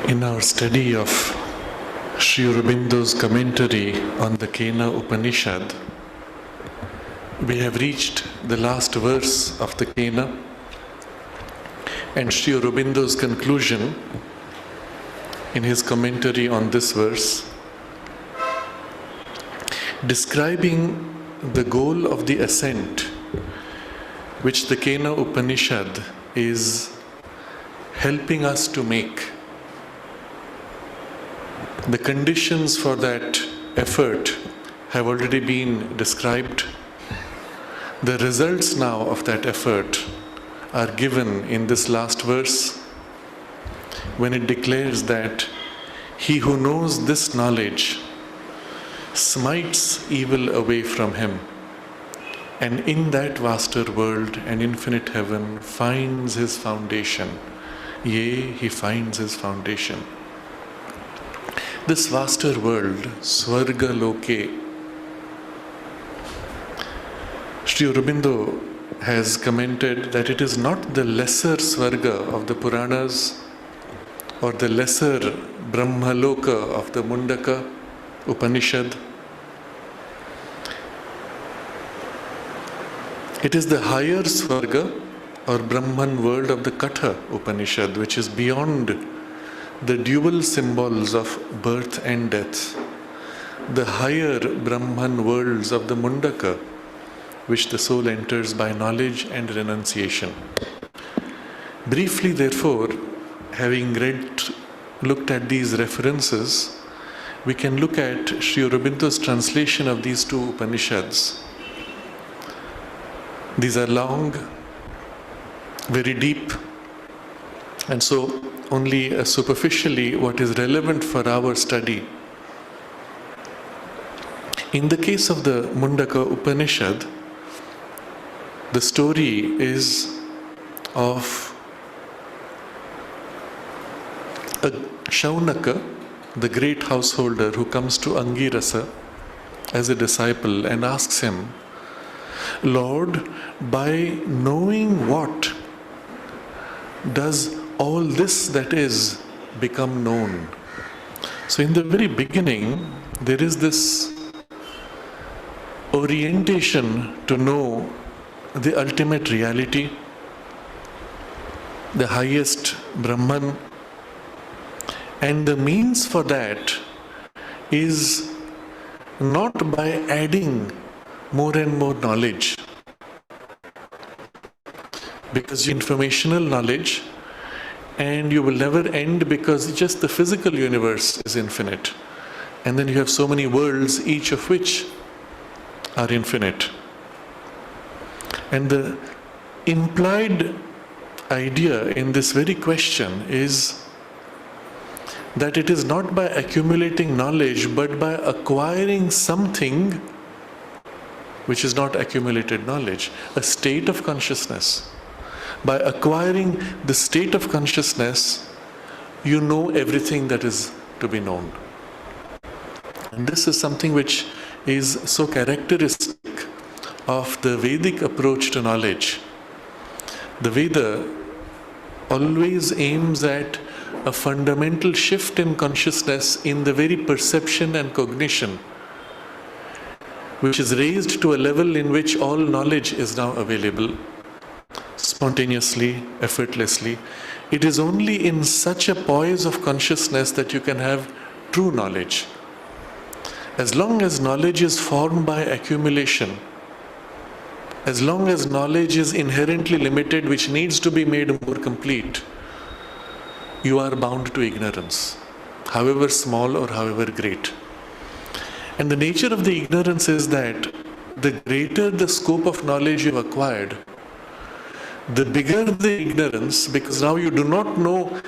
In our study of Sri Aurobindo's commentary on the Kena Upanishad, we have reached the last verse of the Kena, and Sri Aurobindo's conclusion in his commentary on this verse, describing the goal of the ascent which the Kena Upanishad is helping us to make. The conditions for that effort have already been described. The results now of that effort are given in this last verse when it declares that he who knows this knowledge smites evil away from him, and in that vaster world and infinite heaven finds his foundation. Yea, he finds his foundation. This vaster world, Swarga Loke, Sri Aurobindo has commented that it is not the lesser Swarga of the Puranas or the lesser Brahmaloka of the Mundaka Upanishad. It is the higher Swarga or Brahman world of the Katha Upanishad, which is beyond the dual symbols of birth and death, the higher Brahman worlds of the Mundaka, which the soul enters by knowledge and renunciation. Briefly, therefore, having looked at these references, we can look at Sri Aurobindo's translation of these two Upanishads. These are long, very deep, and so only superficially what is relevant for our study. In the case of the Mundaka Upanishad, the story is of a Shaunaka, the great householder, who comes to Angirasa as a disciple and asks him, "Lord, by knowing what does all this that is become known?" So in the very beginning, there is this orientation to know the ultimate reality, the highest Brahman, and the means for that is not by adding more and more knowledge, because informational knowledge, and you will never end because just the physical universe is infinite. And then you have so many worlds, each of which are infinite. And the implied idea in this very question is that it is not by accumulating knowledge, but by acquiring something which is not accumulated knowledge, a state of consciousness. By acquiring the state of consciousness, you know everything that is to be known. And this is something which is so characteristic of the Vedic approach to knowledge. The Veda always aims at a fundamental shift in consciousness in the very perception and cognition, which is raised to a level in which all knowledge is now available, spontaneously, effortlessly. It is only in such a poise of consciousness that you can have true knowledge. As long as knowledge is formed by accumulation, as long as knowledge is inherently limited, which needs to be made more complete, you are bound to ignorance, however small or however great. And the nature of the ignorance is that the greater the scope of knowledge you have acquired, the bigger the ignorance, because now you do not know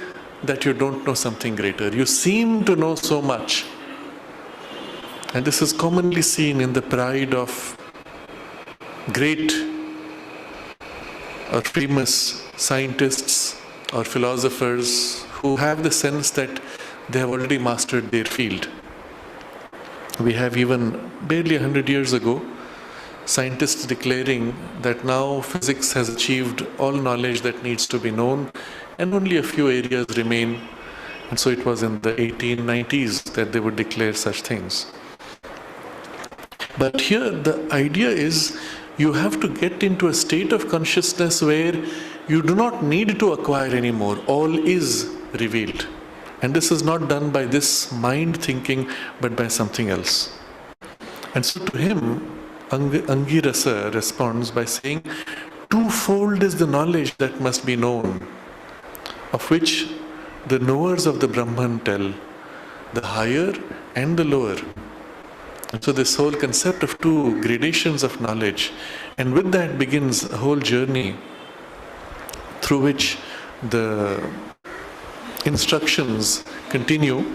that you don't know something greater. You seem to know so much. And this is commonly seen in the pride of great or famous scientists or philosophers who have the sense that they have already mastered their field. We have even barely 100 years ago scientists declaring that now physics has achieved all knowledge that needs to be known and only a few areas remain And so it was in the 1890s that they would declare such things. But here the idea is you have to get into a state of consciousness where you do not need to acquire anymore. All is revealed. And this is not done by this mind thinking, but by something else. And so to him, Angirasa responds by saying, twofold is the knowledge that must be known, of which the knowers of the Brahman tell, the higher and the lower. And so this whole concept of two gradations of knowledge, and with that begins a whole journey through which the instructions continue,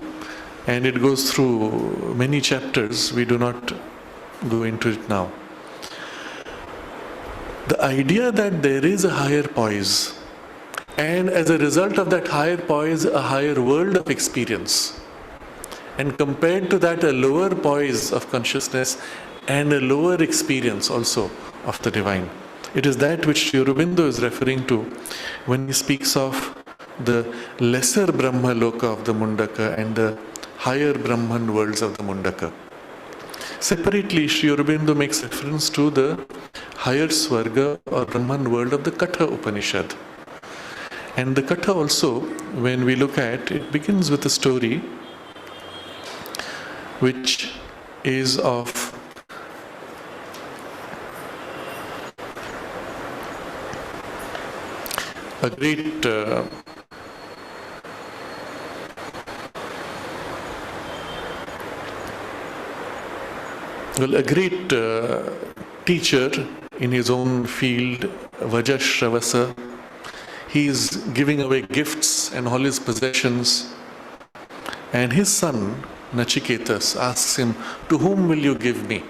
and it goes through many chapters. We do not go into it now. The idea that there is a higher poise, and as a result of that higher poise, a higher world of experience, and compared to that, a lower poise of consciousness and a lower experience also of the divine. It is that which Sri Aurobindo is referring to when he speaks of the lesser Brahma Loka of the Mundaka and the higher Brahman worlds of the Mundaka. Separately, Sri Aurobindo makes reference to the higher Swarga or Brahman world of the Katha Upanishad. And the Katha also, when we look at it, begins with a story which is of a great teacher in his own field, Vajashravasa. He is giving away gifts and all his possessions, and his son Nachiketas asks him, to whom will you give me?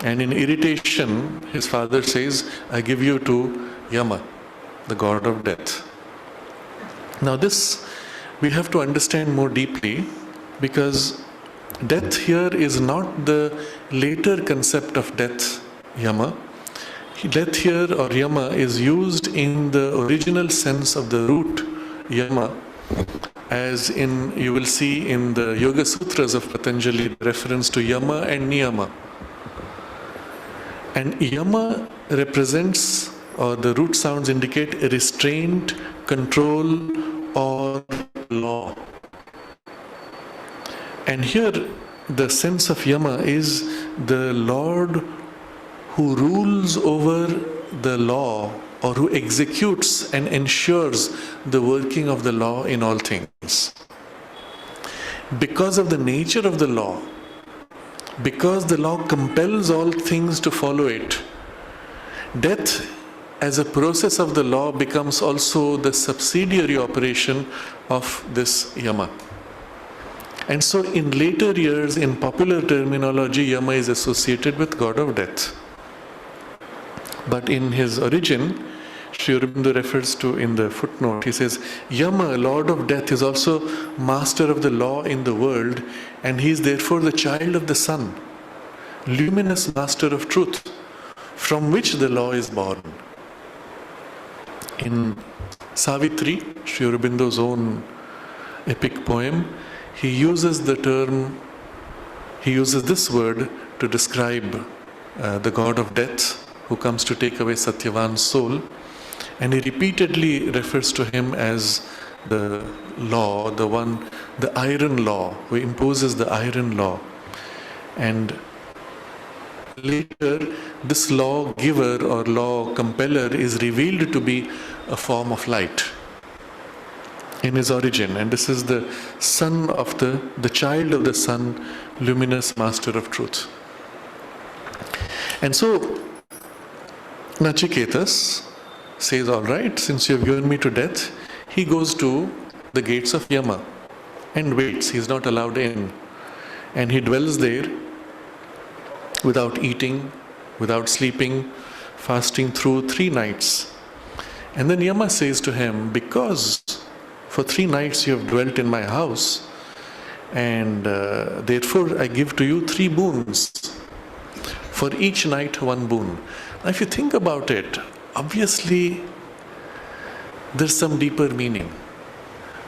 And in irritation, his father says, I give you to Yama, the god of death. Now this we have to understand more deeply, because death here is not the later concept of death, Yama. Death here or Yama is used in the original sense of the root Yama, as in you will see in the Yoga Sutras of Patanjali reference to Yama and Niyama. And Yama represents, or the root sounds indicate, restraint, control, or law. And here the sense of Yama is the Lord who rules over the law, or who executes and ensures the working of the law in all things. Because of the nature of the law, because the law compels all things to follow it, death as a process of the law becomes also the subsidiary operation of this Yama. And so in later years, in popular terminology, Yama is associated with god of death. But in his origin, Sri Aurobindo refers to in the footnote, he says, Yama, Lord of Death, is also master of the law in the world, and he is therefore the child of the sun, luminous master of truth, from which the law is born. In Savitri, Sri Aurobindo's own epic poem, he uses this word to describe the god of death who comes to take away Satyavan's soul, and he repeatedly refers to him as the law, the iron law, who imposes the iron law. And later, this law giver or law compeller is revealed to be a form of light in his origin, and this is the son of the child of the sun, luminous master of truth. And so Nachiketas says, all right, since you have given me to death, he goes to the gates of Yama and waits. He is not allowed in, and he dwells there without eating, without sleeping, fasting through 3 nights. And then Yama says to him, because for 3 nights you have dwelt in my house, and therefore I give to you 3 boons. For each night 1 boon. Now if you think about it, obviously there's some deeper meaning.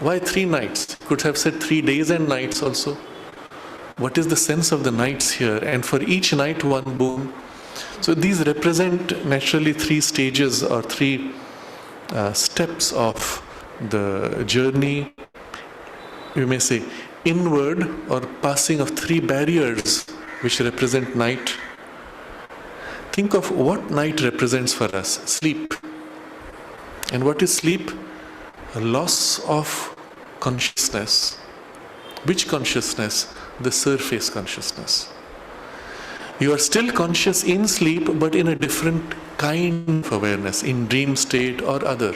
Why 3 nights? Could have said 3 days and nights also. What is the sense of the nights here? And for each night, one boon. So these represent naturally 3 stages or 3 steps of the journey, you may say, inward, or passing of 3 barriers which represent night. Think of what night represents for us. Sleep. And what is sleep? A loss of consciousness. Which consciousness? The surface consciousness. You are still conscious in sleep, but in a different kind of awareness, in dream state or other.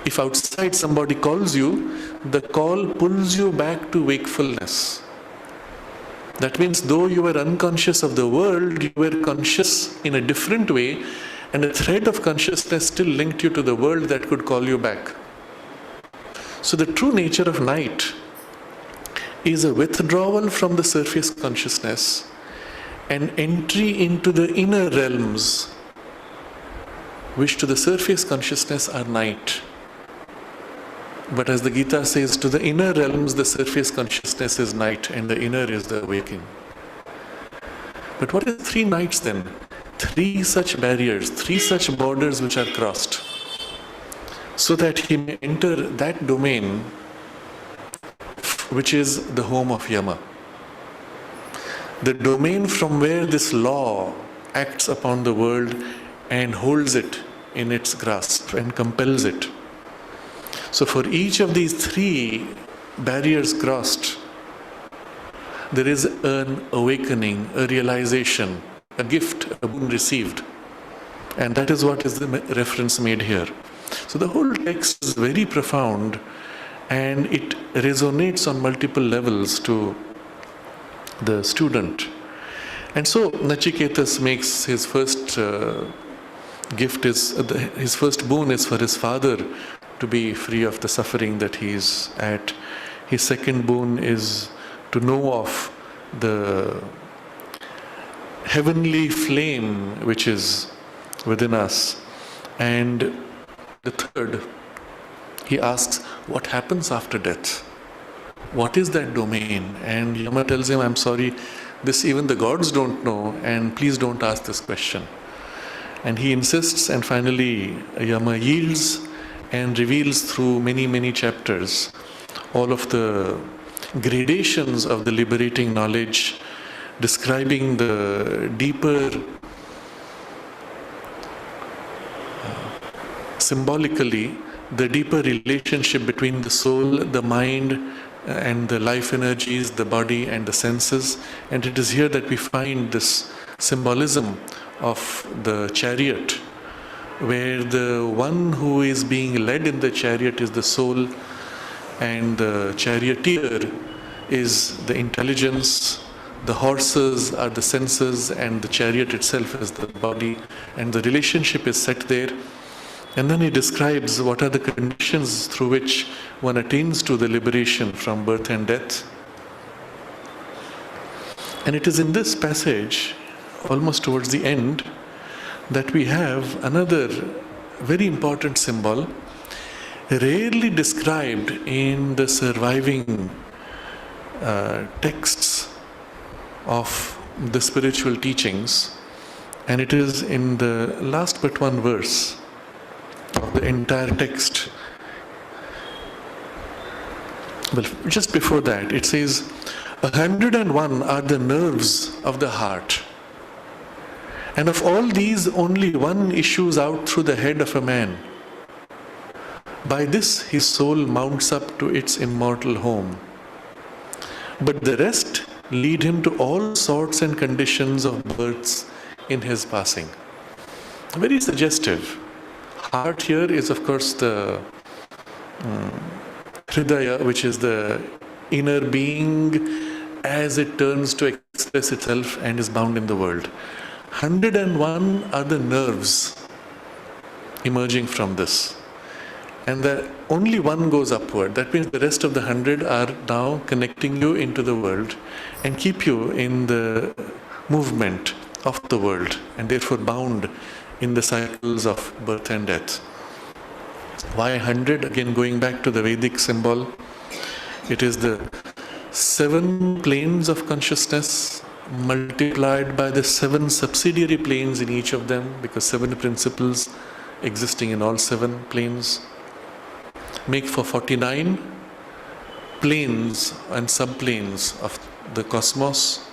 If outside somebody calls you, the call pulls you back to wakefulness. That means though you were unconscious of the world, you were conscious in a different way, and a thread of consciousness still linked you to the world that could call you back. So the true nature of night is a withdrawal from the surface consciousness and entry into the inner realms, which to the surface consciousness are night. But as the Gita says, to the inner realms the surface consciousness is night and the inner is the waking. But what is 3 nights then? 3 such barriers, 3 such borders which are crossed, so that he may enter that domain which is the home of Yama. The domain from where this law acts upon the world and holds it in its grasp and compels it. So for each of these 3 barriers crossed, there is an awakening, a realization, a gift, a boon received. And that is what is the reference made here. So the whole text is very profound, and it resonates on multiple levels to the student. And so Nachiketas makes his first gift his first boon is for his father to be free of the suffering that he is at. His second boon is to know of the heavenly flame which is within us. And the third, he asks, what happens after death? What is that domain? And Yama tells him, I'm sorry, this even the gods don't know, and please don't ask this question. And he insists, and finally Yama yields and reveals through many, many chapters all of the gradations of the liberating knowledge, describing the deeper, symbolically, the deeper relationship between the soul, the mind, and the life energies, the body and the senses. And it is here that we find this symbolism of the chariot, where the one who is being led in the chariot is the soul, and the charioteer is the intelligence, the horses are the senses, and the chariot itself is the body, and the relationship is set there. And then he describes what are the conditions through which one attains to the liberation from birth and death. And it is in this passage, almost towards the end, that we have another very important symbol, rarely described in the surviving texts of the spiritual teachings. And it is in the last but one verse of the entire text. Well, just before that, it says, 101 are the nerves of the heart, and of all these only one issues out through the head of a man. By this his soul mounts up to its immortal home. But the rest lead him to all sorts and conditions of births in his passing. Very suggestive. Heart here is, of course, the Hridaya, which is the inner being as it turns to express itself and is bound in the world. 101 are the nerves emerging from this. And only one goes upward. That means the rest of the 100 are now connecting you into the world and keep you in the movement of the world, and therefore bound in the cycles of birth and death. Why 100? Again, going back to the Vedic symbol, it is the 7 planes of consciousness multiplied by the 7 subsidiary planes in each of them, because 7 principles existing in all 7 planes make for 49 planes and subplanes of the cosmos.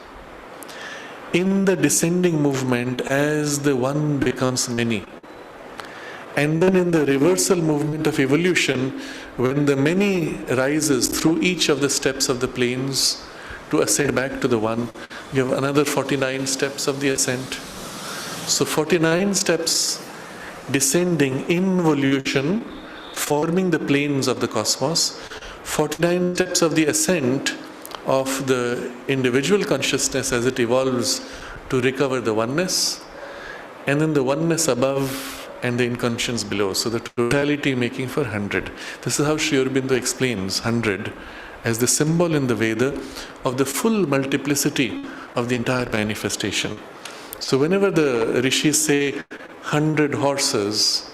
In the descending movement, as the one becomes many, and then in the reversal movement of evolution, when the many rises through each of the steps of the planes to ascend back to the one, you have another 49 steps of the ascent. So 49 steps descending in evolution, forming the planes of the cosmos, 49 steps of the ascent of the individual consciousness as it evolves to recover the oneness, and then the oneness above and the inconscience below. So the totality making for 100. This is how Sri Aurobindo explains 100 as the symbol in the Veda of the full multiplicity of the entire manifestation. So whenever the rishis say 100 horses,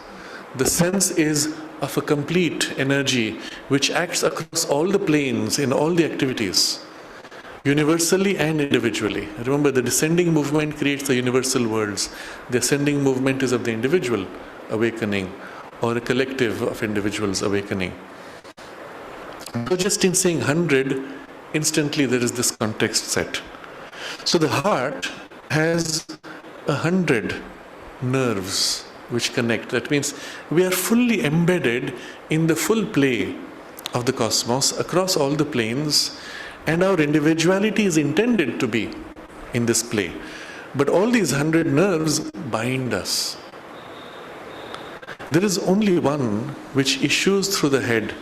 the sense is of a complete energy which acts across all the planes in all the activities, universally and individually. Remember, the descending movement creates the universal worlds. The ascending movement is of the individual awakening or a collective of individuals awakening. So just in saying 100, instantly there is this context set. So the heart has 100 nerves which connect. That means we are fully embedded in the full play of the cosmos across all the planes, and our individuality is intended to be in this play. But all these 100 nerves bind us. There is only one which issues through the head,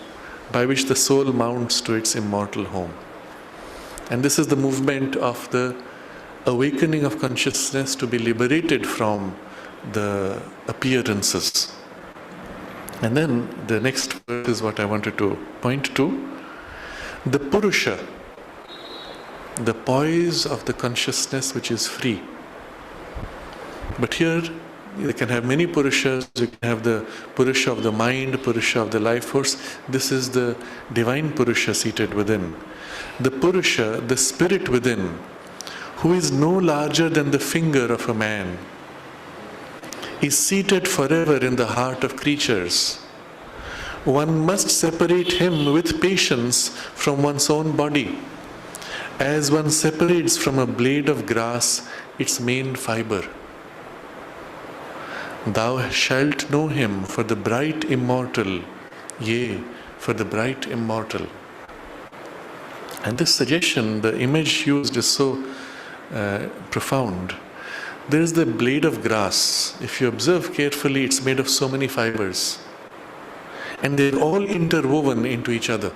by which the soul mounts to its immortal home. And this is the movement of the awakening of consciousness to be liberated from the appearances. And then the next verse is what I wanted to point to. The Purusha, the poise of the consciousness which is free. But here you can have many Purushas. You can have the Purusha of the mind, Purusha of the life force. This is the divine Purusha seated within. The Purusha, the spirit within, who is no larger than the finger of a man, is seated forever in the heart of creatures. One must separate him with patience from one's own body, as one separates from a blade of grass its main fiber. Thou shalt know him for the bright immortal, yea, for the bright immortal. And this suggestion, the image used is so profound. There is the blade of grass. If you observe carefully, it's made of so many fibers. And they're all interwoven into each other.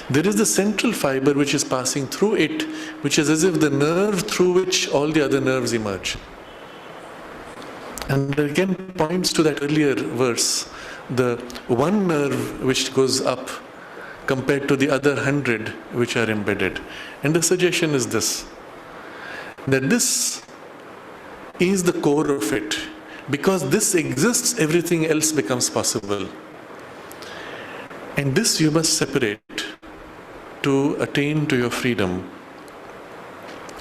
There is the central fiber which is passing through it, which is as if the nerve through which all the other nerves emerge. And again points to that earlier verse, the one nerve which goes up compared to the other 100 which are embedded. And the suggestion is this, that this is the core of it. Because this exists, everything else becomes possible. And this you must separate to attain to your freedom.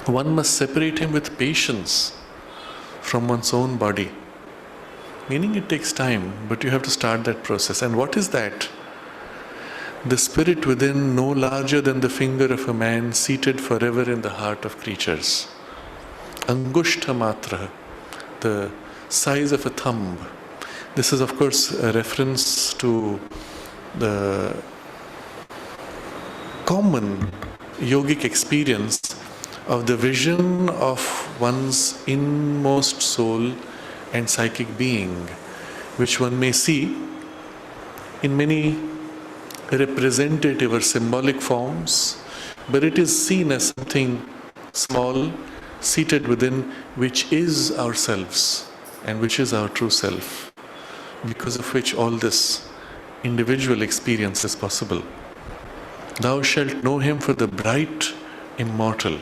One must separate him with patience from one's own body. Meaning it takes time, but you have to start that process. And what is that? The spirit within, no larger than the finger of a man, seated forever in the heart of creatures. Angushta matra, the size of a thumb. This is of course a reference to the common yogic experience of the vision of one's inmost soul and psychic being, which one may see in many representative or symbolic forms, but it is seen as something small, seated within, which is ourselves and which is our true self, because of which all this individual experience is possible. Thou shalt know him for the bright immortal.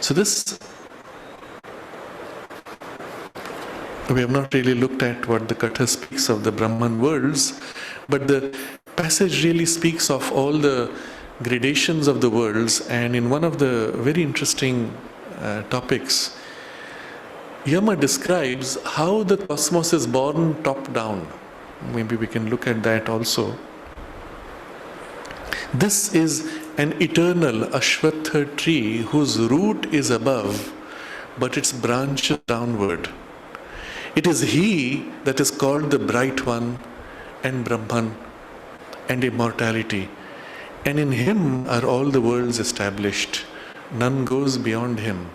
So this We have not really looked at what the Katha speaks of the Brahman worlds, but the passage really speaks of all the gradations of the worlds, and in one of the very interesting topics, Yama describes how the cosmos is born top down. Maybe we can look at that also. This is an eternal Ashwatha tree whose root is above, but its branch is downward. It is he that is called the Bright One and Brahman and immortality, and in him are all the worlds established. None goes beyond him.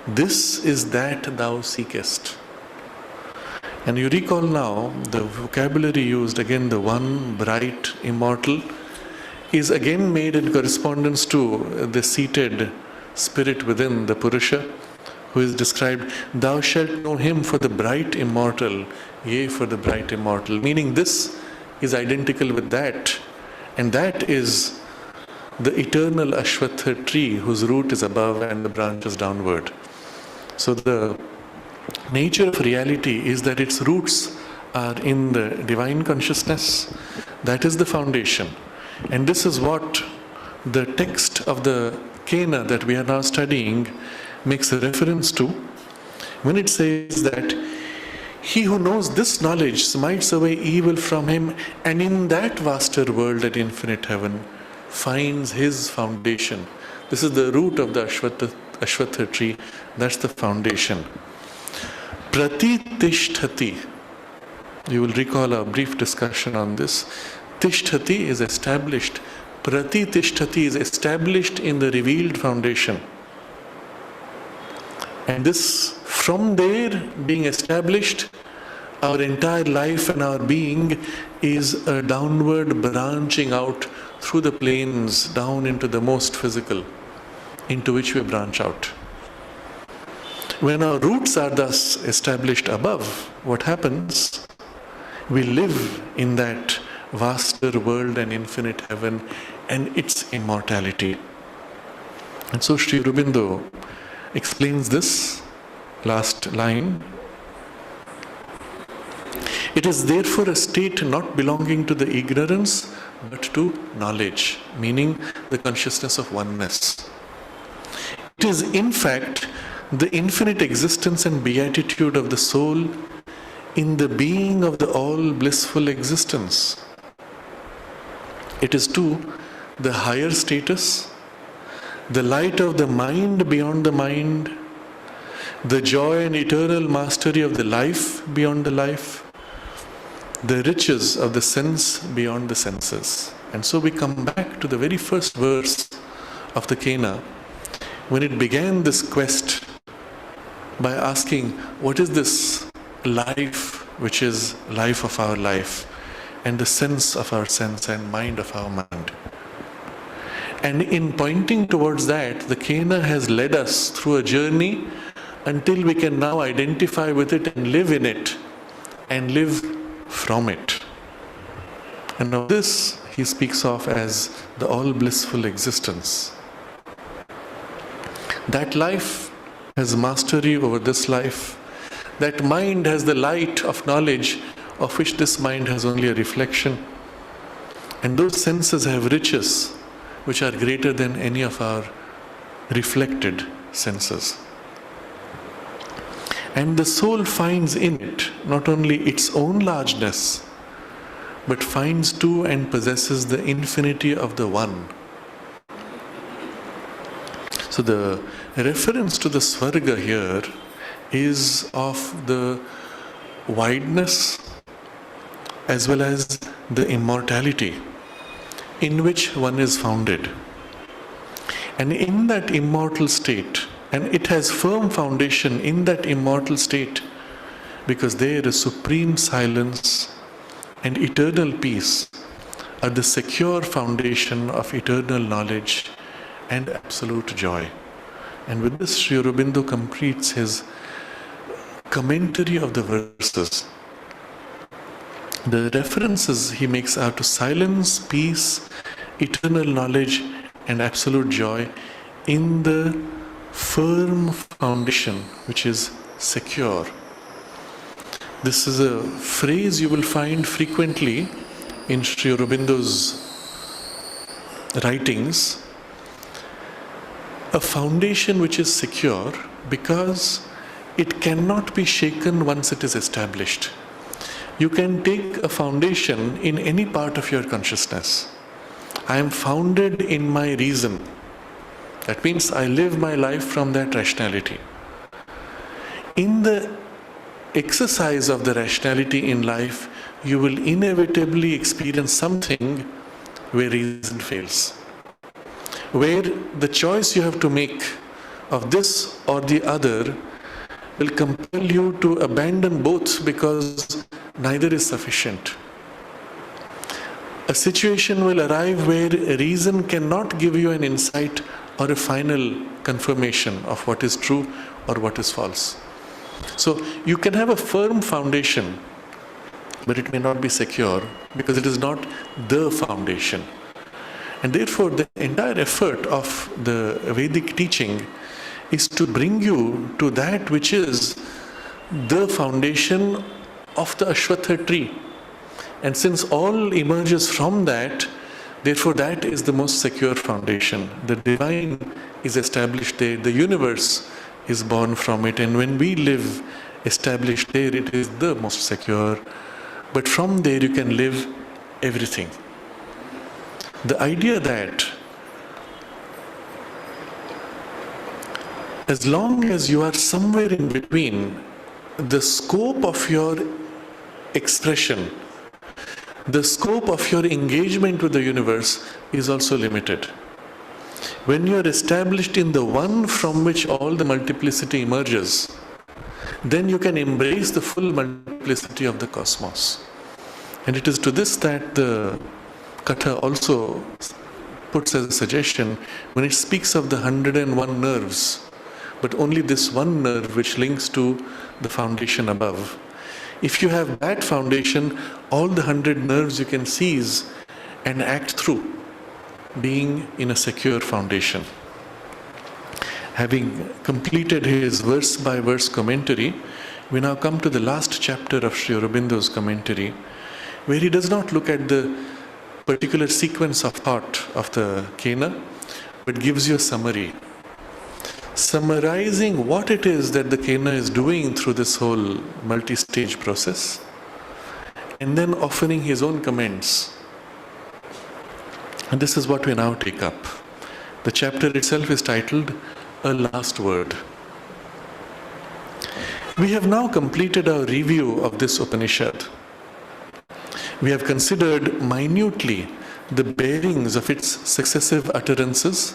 This is that thou seekest. And you recall now the vocabulary used, again the one, bright, immortal, is again made in correspondence to the seated spirit within the Purusha, who is described, thou shalt know him for the bright immortal, yea, for the bright immortal. Meaning this is identical with that, and that is the eternal Ashwatha tree whose root is above and the branch is downward. So the nature of reality is that its roots are in the divine consciousness. That is the foundation. And this is what the text of the Kena that we are now studying makes a reference to when it says that he who knows this knowledge smites away evil from him, and in that vaster world at infinite heaven finds his foundation. This is the root of the Ashwatha tree. That's the foundation. Pratitisthati. You will recall a brief discussion on this. Tisthati is established. Pratitisthati is established in the revealed foundation. And this, from there being established, our entire life and our being is a downward branching out through the planes down into the most physical, into which we branch out. When our roots are thus established above, what happens? We live in that vaster world and infinite heaven and its immortality. And so Sri Aurobindo explains this last line. It is therefore a state not belonging to the ignorance but to knowledge, meaning the consciousness of oneness. It is in fact the infinite existence and beatitude of the soul in the being of the all blissful existence. It is too the higher status, the light of the mind beyond the mind, the joy and eternal mastery of the life beyond the life, the riches of the sense beyond the senses. And so we come back to the very first verse of the Kena, when it began this quest by asking, what is this life which is life of our life, and the sense of our sense and mind of our mind? And in pointing towards that, the Kena has led us through a journey until we can now identify with it and live in it and live from it. And now this he speaks of as the all blissful existence. That life has mastery over this life. That mind has the light of knowledge of which this mind has only a reflection. And those senses have riches which are greater than any of our reflected senses. And the soul finds in it not only its own largeness, but finds too and possesses the infinity of the One. So the reference to the Svarga here is of the wideness as well as the immortality in which one is founded. And in that immortal state, and it has firm foundation in that immortal state, because there is supreme silence and eternal peace are the secure foundation of eternal knowledge and absolute joy. And with this, Sri Aurobindo completes his commentary of the verses. The references he makes are to silence, peace, eternal knowledge and absolute joy in the firm foundation which is secure. This is a phrase you will find frequently in Sri Aurobindo's writings. A foundation which is secure because it cannot be shaken once it is established. You can take a foundation in any part of your consciousness. I am founded in my reason. That means I live my life from that rationality. In the exercise of the rationality in life, you will inevitably experience something where reason fails. Where the choice you have to make of this or the other will compel you to abandon both because neither is sufficient. A situation will arrive where reason cannot give you an insight or a final confirmation of what is true or what is false. So you can have a firm foundation, but it may not be secure because it is not the foundation. And therefore the entire effort of the Vedic teaching is to bring you to that which is the foundation of the Ashwatha tree. And since all emerges from that, therefore that is the most secure foundation. The divine is established there, the universe is born from it, and when we live established there, it is the most secure. But from there you can live everything. The idea that as long as you are somewhere in between, the scope of your expression, the scope of your engagement with the universe is also limited. When you are established in the one from which all the multiplicity emerges, then you can embrace the full multiplicity of the cosmos. And it is to this that the Katha also puts as a suggestion when it speaks of the 101 nerves, but only this one nerve which links to the foundation above. If you have that foundation, all the 100 nerves you can seize and act through, being in a secure foundation. Having completed his verse-by-verse commentary, we now come to the last chapter of Sri Aurobindo's commentary, where he does not look at the particular sequence of thought of the Kena, but gives you a summary, summarizing what it is that the Kena is doing through this whole multi-stage process, and then offering his own comments. And this is what we now take up. The chapter itself is titled, A Last Word. We have now completed our review of this Upanishad. We have considered minutely the bearings of its successive utterances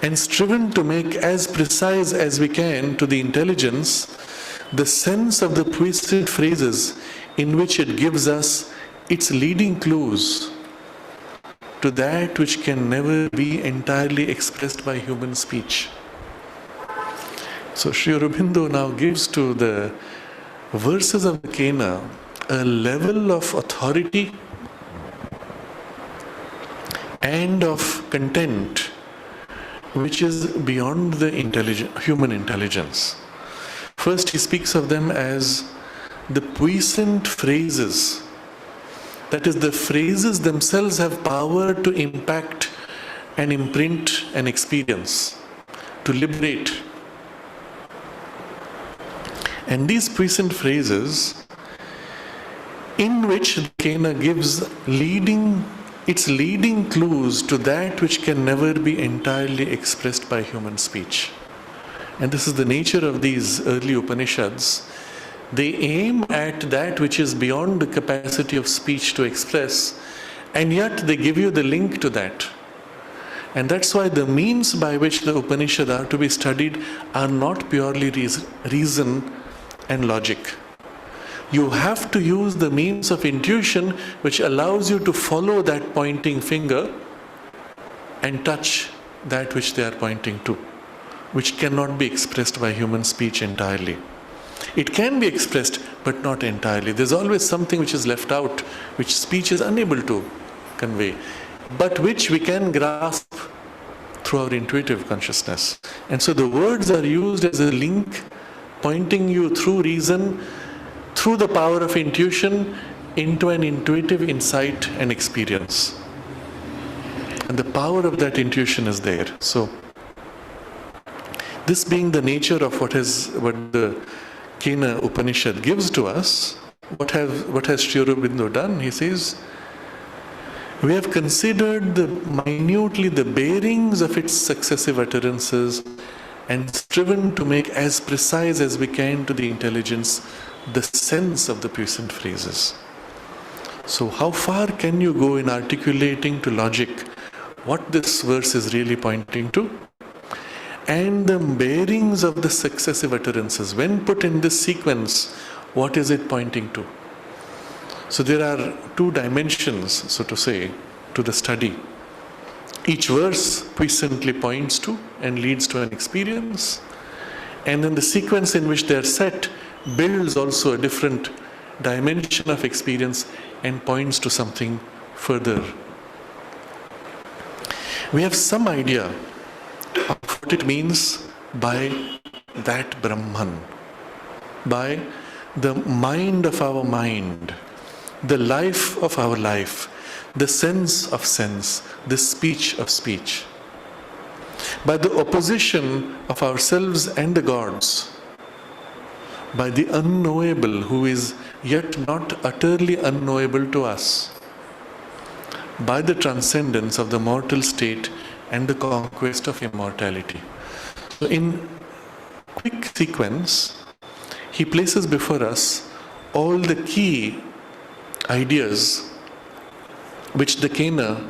and striven to make as precise as we can to the intelligence the sense of the puissant phrases in which it gives us its leading clues to that which can never be entirely expressed by human speech. So Sri Aurobindo now gives to the verses of the Kena a level of authority and of content which is beyond the human intelligence. First, he speaks of them as the puissant phrases. That is, the phrases themselves have power to impact and imprint an experience, to liberate. And these puissant phrases, in which the Kena gives its leading clues to that which can never be entirely expressed by human speech. And this is the nature of these early Upanishads. They aim at that which is beyond the capacity of speech to express, and yet they give you the link to that. And that's why the means by which the Upanishads are to be studied are not purely reason and logic. You have to use the means of intuition which allows you to follow that pointing finger and touch that which they are pointing to, which cannot be expressed by human speech entirely. It can be expressed, but not entirely. There's always something which is left out, which speech is unable to convey, but which we can grasp through our intuitive consciousness. And so the words are used as a link, pointing you through reason, through the power of intuition into an intuitive insight and experience. And the power of that intuition is there. So, this being the nature of what the Kena Upanishad gives to us, what has Sri Aurobindo done? He says, we have considered minutely the bearings of its successive utterances and striven to make as precise as we can to the intelligence the sense of the puissant phrases. So how far can you go in articulating to logic what this verse is really pointing to? And the bearings of the successive utterances, when put in this sequence, what is it pointing to? So there are two dimensions, so to say, to the study. Each verse puissantly points to and leads to an experience, and then the sequence in which they are set builds also a different dimension of experience and points to something further. We have some idea of what it means by that Brahman, by the mind of our mind, the life of our life, the sense of sense, the speech of speech, by the opposition of ourselves and the gods, by the unknowable who is yet not utterly unknowable to us, by the transcendence of the mortal state and the conquest of immortality. So in quick sequence, he places before us all the key ideas which the Kena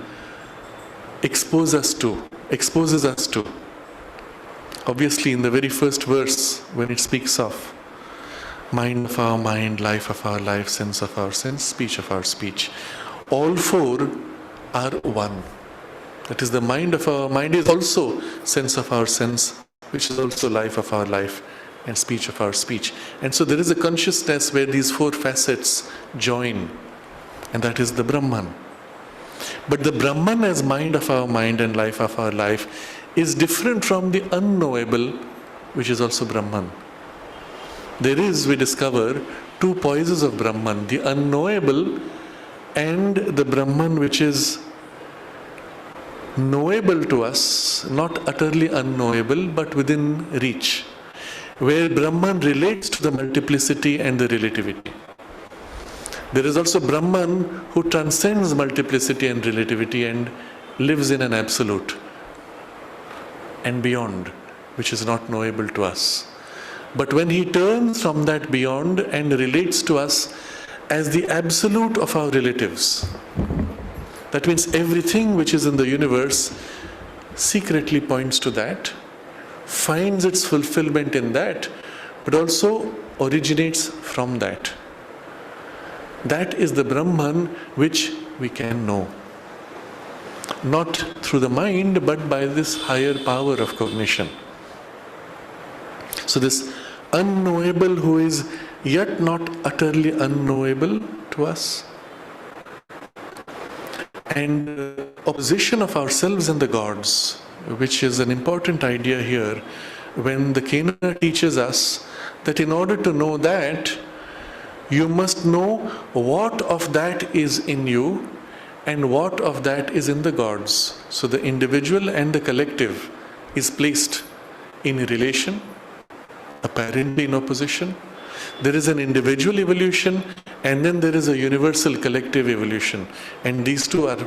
exposes us to. Obviously, in the very first verse, when it speaks of mind of our mind, life of our life, sense of our sense, speech of our speech, all four are one. That is, the mind of our mind is also sense of our sense, which is also life of our life, and speech of our speech. And so there is a consciousness where these four facets join, and that is the Brahman. But the Brahman as mind of our mind and life of our life is different from the unknowable, which is also Brahman. There is, we discover, two poises of Brahman, the unknowable and the Brahman which is knowable to us, not utterly unknowable, but within reach, where Brahman relates to the multiplicity and the relativity. There is also Brahman who transcends multiplicity and relativity and lives in an absolute and beyond, which is not knowable to us. But when he turns from that beyond and relates to us as the absolute of our relatives, that means everything which is in the universe secretly points to that, finds its fulfillment in that, but also originates from that. That is the Brahman which we can know. Not through the mind, but by this higher power of cognition. So this unknowable who is yet not utterly unknowable to us, and opposition of ourselves and the gods, which is an important idea here, when the Kena teaches us that in order to know that, you must know what of that is in you and what of that is in the gods. So the individual and the collective is placed in relation, apparently in opposition. There is an individual evolution and then there is a universal collective evolution, and these two are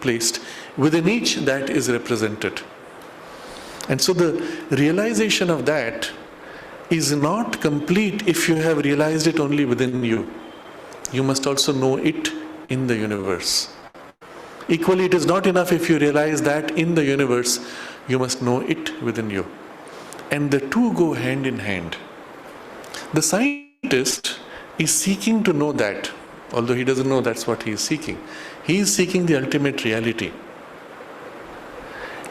placed. Within each, that is represented. And so the realization of that is not complete if you have realized it only within you. You must also know it in the universe. Equally, it is not enough if you realize that in the universe, you must know it within you. And the two go hand in hand. The scientist is seeking to know that, although he doesn't know that's what he is seeking. He is seeking the ultimate reality.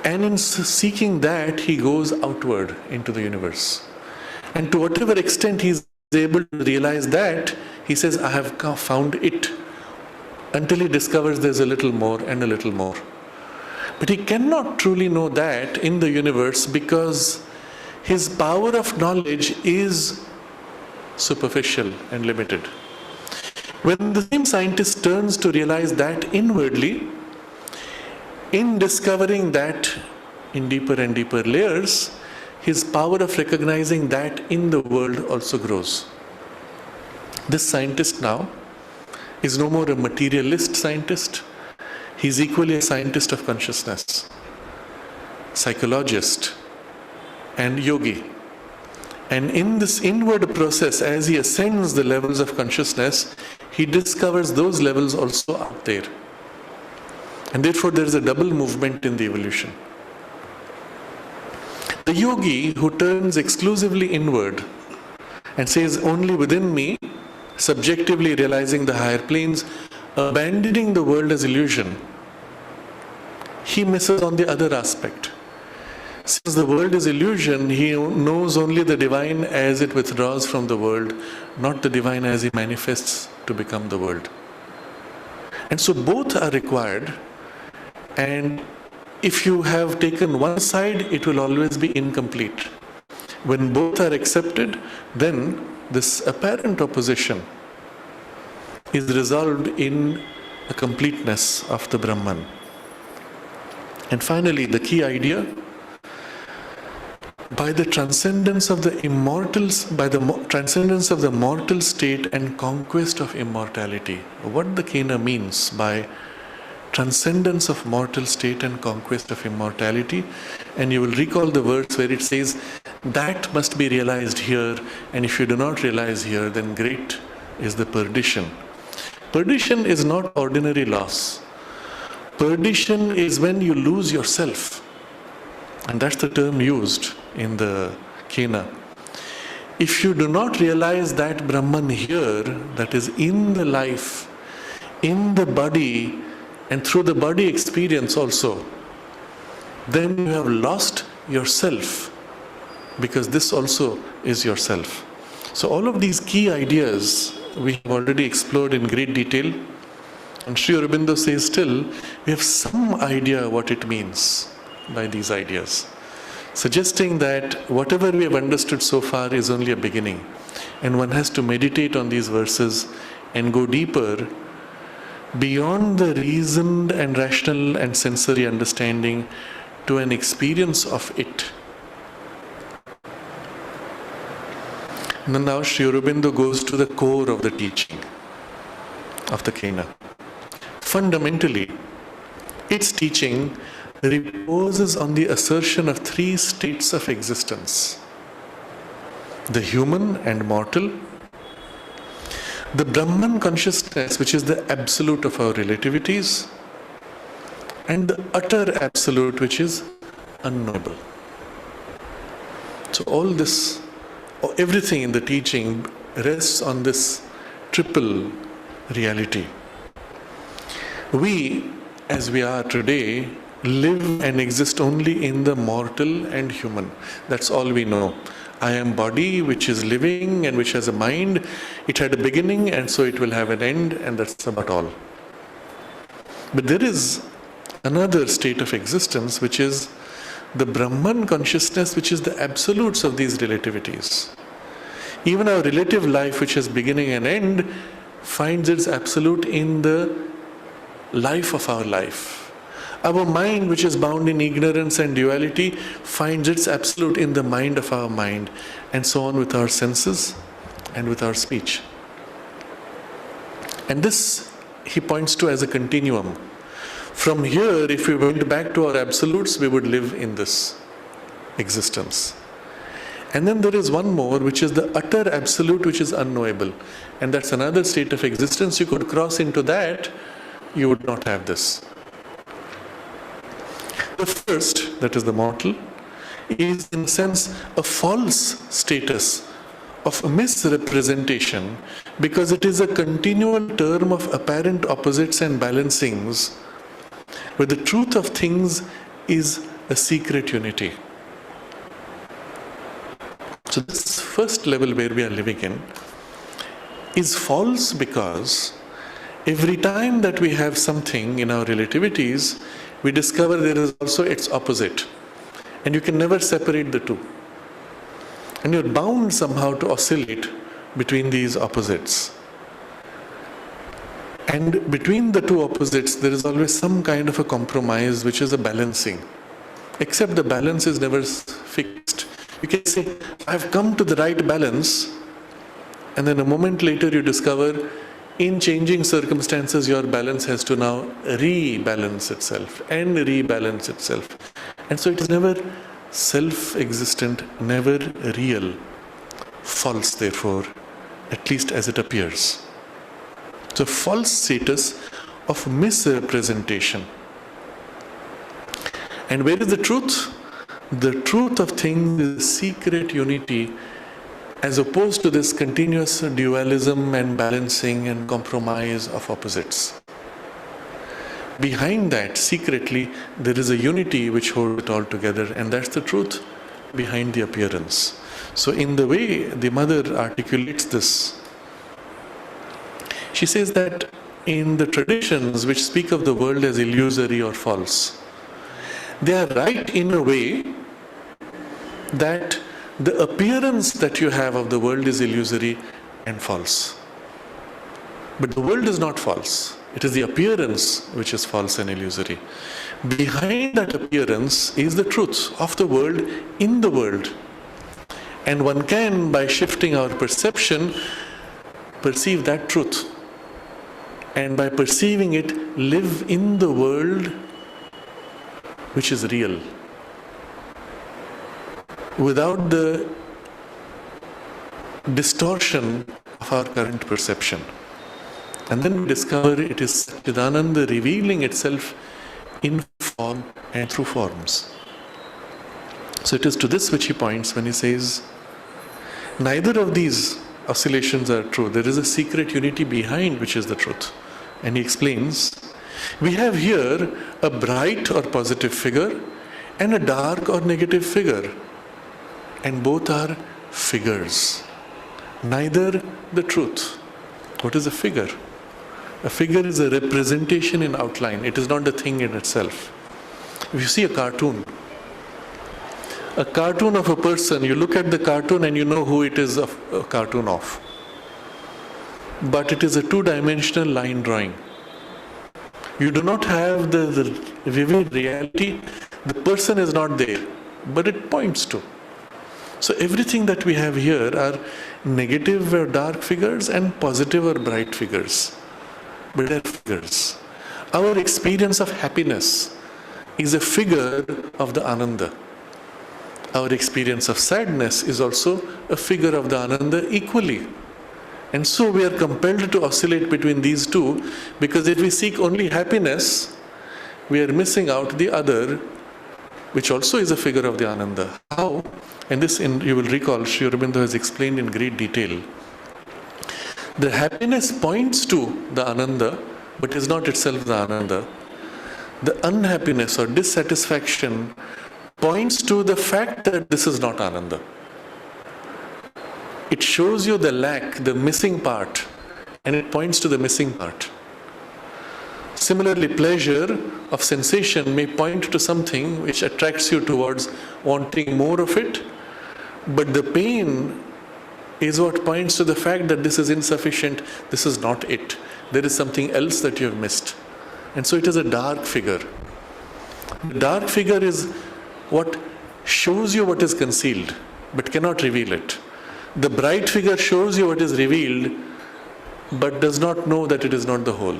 And in seeking that, he goes outward into the universe. And to whatever extent he is able to realize that, he says, I have found it. Until he discovers there's a little more and a little more. But he cannot truly know that in the universe because his power of knowledge is superficial and limited. When the same scientist turns to realize that inwardly, in discovering that in deeper and deeper layers, his power of recognizing that in the world also grows. This scientist now is no more a materialist scientist. He's equally a scientist of consciousness, psychologist, and yogi. And in this inward process, as he ascends the levels of consciousness, he discovers those levels also out there. And therefore there is a double movement in the evolution. The yogi who turns exclusively inward and says only within me, subjectively realizing the higher planes, abandoning the world as illusion, he misses on the other aspect. Since the world is illusion, he knows only the divine as it withdraws from the world, not the divine as he manifests to become the world. And so both are required, and if you have taken one side, it will always be incomplete. When both are accepted, then this apparent opposition is resolved in a completeness of the Brahman. And finally, the key idea, by the transcendence of the immortals, by the transcendence of the mortal state and conquest of immortality. What the Kena means by transcendence of mortal state and conquest of immortality, and you will recall the verse where it says, that must be realized here, and if you do not realize here, then great is the perdition. Perdition is not ordinary loss. Perdition is when you lose yourself. And that's the term used in the Kena. If you do not realize that Brahman here, that is in the life, in the body, and through the body experience also, then you have lost yourself, because this also is yourself. So all of these key ideas we have already explored in great detail, and Sri Aurobindo says still we have some idea what it means by these ideas, suggesting that whatever we have understood so far is only a beginning, and one has to meditate on these verses and go deeper beyond the reasoned and rational and sensory understanding to an experience of it. And now Sri Aurobindo goes to the core of the teaching of the Kena. Fundamentally, its teaching reposes on the assertion of three states of existence: the human and mortal, the Brahman consciousness, which is the absolute of our relativities, and the utter absolute, which is unknowable. So all this, everything in the teaching rests on this triple reality. We, as we are today, live and exist only in the mortal and human. That's all we know. I am body which is living and which has a mind. It had a beginning and so it will have an end, and that's about all. But there is another state of existence which is the Brahman consciousness, which is the absolutes of these relativities. Even our relative life, which has beginning and end, finds its absolute in the life of our life. Our mind, which is bound in ignorance and duality, finds its absolute in the mind of our mind, and so on with our senses and with our speech. And this he points to as a continuum. From here, if we went back to our absolutes, we would live in this existence. And then there is one more, which is the utter absolute, which is unknowable. And that's another state of existence. You could cross into that, you would not have this. The first, that is the mortal, is in a sense a false status of misrepresentation, because it is a continual term of apparent opposites and balancings, where the truth of things is a secret unity. So this first level where we are living in is false, because every time that we have something in our relativities, we discover there is also its opposite. And you can never separate the two. And you're bound somehow to oscillate between these opposites. And between the two opposites, there is always some kind of a compromise, which is a balancing. Except the balance is never fixed. You can say, I've come to the right balance, and then a moment later you discover, in changing circumstances, your balance has to now rebalance itself and rebalance itself. And so it is never self-existent, never real. False, therefore, at least as it appears. So false status of misrepresentation. And where is the truth? The truth of things is secret unity, as opposed to this continuous dualism and balancing and compromise of opposites. Behind that, secretly, there is a unity which holds it all together, and that's the truth behind the appearance. So in the way the mother articulates this, she says that in the traditions which speak of the world as illusory or false, they are right in a way that the appearance that you have of the world is illusory and false. But the world is not false. It is the appearance which is false and illusory. Behind that appearance is the truth of the world in the world. And one can, by shifting our perception, perceive that truth. And by perceiving it, live in the world which is real, without the distortion of our current perception. And then we discover it is Satchidananda revealing itself in form and through forms. So it is to this which he points when he says, neither of these oscillations are true. There is a secret unity behind which is the truth. And he explains, we have here a bright or positive figure and a dark or negative figure. And both are figures, neither the truth. What is a figure? A figure is a representation in outline. It is not the thing in itself. If you see a cartoon of a person, you look at the cartoon and you know who it is a cartoon of. But it is a two-dimensional line drawing. You do not have the vivid reality. The person is not there, but it points to. So everything that we have here are negative or dark figures and positive or bright figures. But they're figures. Our experience of happiness is a figure of the Ananda. Our experience of sadness is also a figure of the Ananda equally. And so we are compelled to oscillate between these two, because if we seek only happiness, we are missing out the other, which also is a figure of the Ananda. How? And this, you will recall, Sri Aurobindo has explained in great detail. The happiness points to the Ananda, but is not itself the Ananda. The unhappiness or dissatisfaction points to the fact that this is not Ananda. It shows you the lack, the missing part, and it points to the missing part. Similarly, pleasure of sensation may point to something which attracts you towards wanting more of it, but the pain is what points to the fact that this is insufficient, this is not it. There is something else that you have missed. And so it is a dark figure. The dark figure is what shows you what is concealed, but cannot reveal it. The bright figure shows you what is revealed, but does not know that it is not the whole.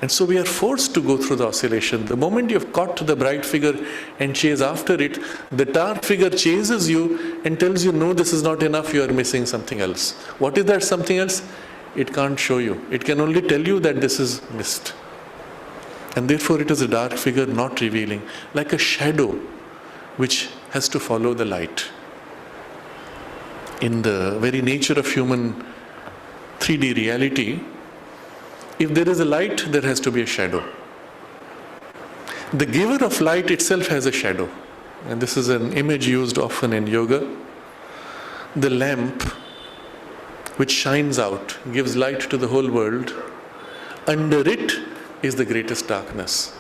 And so we are forced to go through the oscillation. The moment you have caught the bright figure and chase after it, the dark figure chases you and tells you, no, this is not enough, you are missing something else. What is that something else? It can't show you. It can only tell you that this is missed. And therefore it is a dark figure not revealing, like a shadow which has to follow the light. In the very nature of human 3D reality, if there is a light, there has to be a shadow. The giver of light itself has a shadow. And this is an image used often in yoga. The lamp which shines out, gives light to the whole world. Under it is the greatest darkness.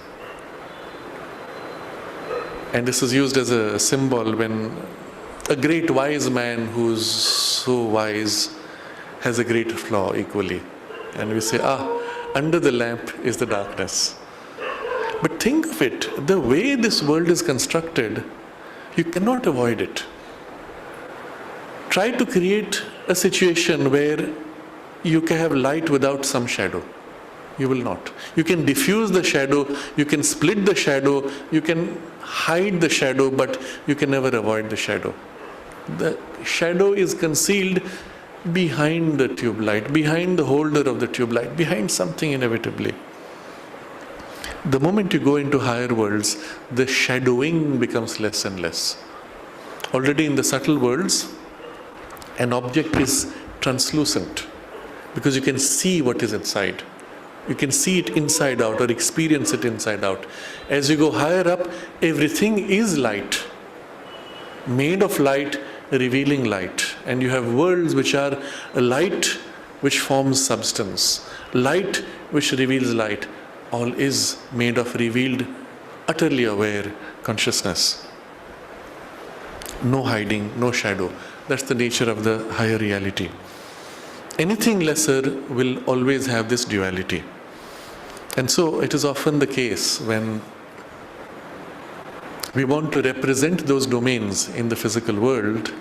And this is used as a symbol when a great wise man who's so wise has a great flaw equally. And we say, under the lamp is the darkness. But think of it, the way this world is constructed, you cannot avoid it. Try to create a situation where you can have light without some shadow. You will not. You can diffuse the shadow, you can split the shadow, you can hide the shadow, but you can never avoid the shadow. The shadow is concealed behind the tube light, behind the holder of the tube light, behind something inevitably. The moment you go into higher worlds, the shadowing becomes less and less. Already in the subtle worlds, an object is translucent because you can see what is inside. You can see it inside out or experience it inside out. As you go higher up, everything is light, made of light, revealing light. And you have worlds which are light which forms substance, light which reveals light. All is made of revealed, utterly aware consciousness. No hiding, no shadow. That's the nature of the higher reality. Anything lesser will always have this duality. And so it is often the case when we want to represent those domains in the physical world,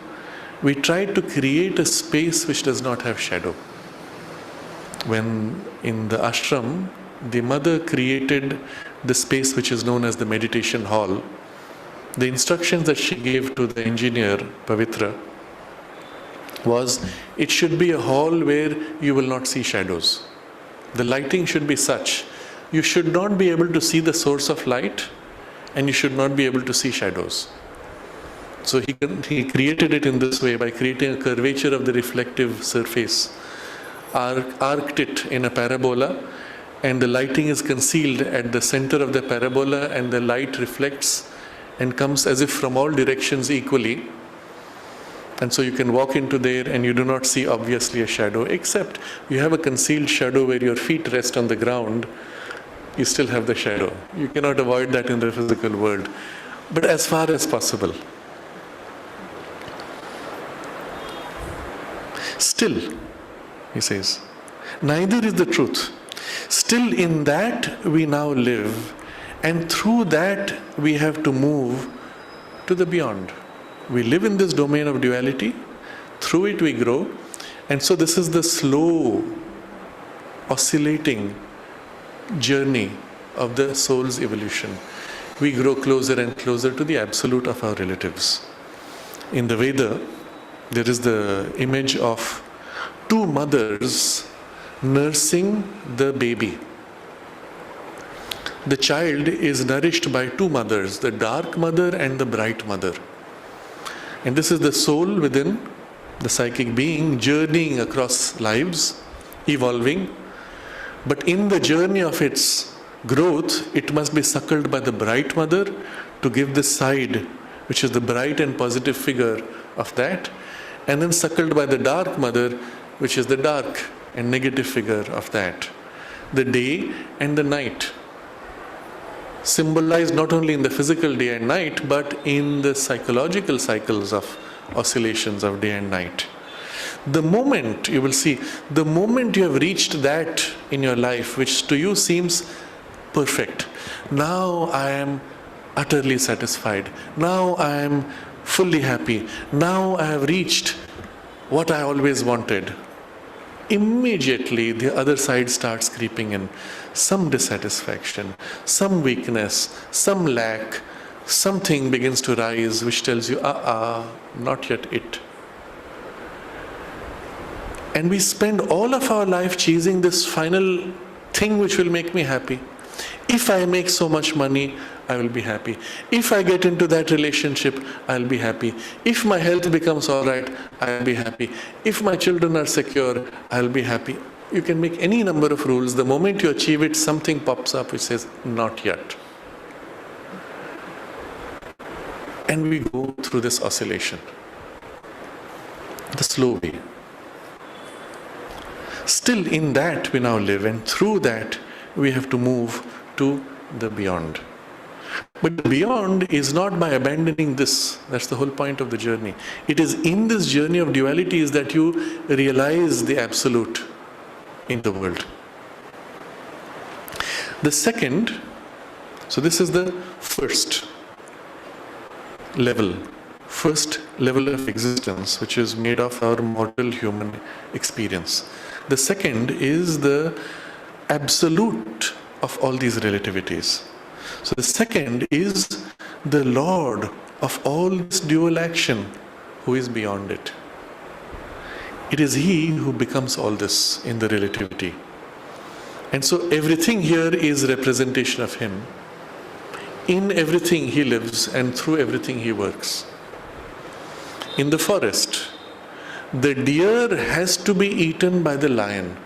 we try to create a space which does not have shadow. When in the ashram, the mother created the space which is known as the meditation hall, the instructions that she gave to the engineer, Pavitra, was it should be a hall where you will not see shadows. The lighting should be such. You should not be able to see the source of light and you should not be able to see shadows. So he created it in this way by creating a curvature of the reflective surface, arced it in a parabola, and the lighting is concealed at the center of the parabola, and the light reflects and comes as if from all directions equally. And so you can walk into there and you do not see obviously a shadow, except you have a concealed shadow where your feet rest on the ground. You still have the shadow. You cannot avoid that in the physical world. But as far as possible. Still, he says, neither is the truth. Still in that we now live, and through that we have to move to the beyond. We live in this domain of duality, through it we grow, and so this is the slow, oscillating journey of the soul's evolution. We grow closer and closer to the absolute of our relatives. In the Veda, there is the image of two mothers nursing the baby. The child is nourished by two mothers, the dark mother and the bright mother. And this is the soul within the psychic being journeying across lives, evolving. But in the journey of its growth, it must be suckled by the bright mother to give the side, which is the bright and positive figure of that, and then suckled by the dark mother, which is the dark and negative figure of that. The day and the night, symbolized not only in the physical day and night, but in the psychological cycles of oscillations of day and night. The moment, you will see, the moment you have reached that in your life, which to you seems perfect, now I am utterly satisfied, now I am fully happy, now I have reached what I always wanted. Immediately the other side starts creeping in. Some dissatisfaction, some weakness, some lack, something begins to rise which tells you, not yet it. And we spend all of our life chasing this final thing which will make me happy. If I make so much money, I will be happy. If I get into that relationship, I'll be happy. If my health becomes all right, I'll be happy. If my children are secure, I'll be happy. You can make any number of rules. The moment you achieve it, something pops up which says, not yet. And we go through this oscillation, the slow way. Still in that we now live, and through that we have to move to the beyond. But the beyond is not by abandoning this. That's the whole point of the journey. It is in this journey of dualities that you realize the absolute in the world. The second, so this is the first level of existence, which is made of our mortal human experience. The second is the absolute of all these relativities. So the second is the Lord of all this dual action, who is beyond it. It is He who becomes all this in the relativity. And so everything here is representation of Him. In everything He lives and through everything He works. In the forest, the deer has to be eaten by the lion.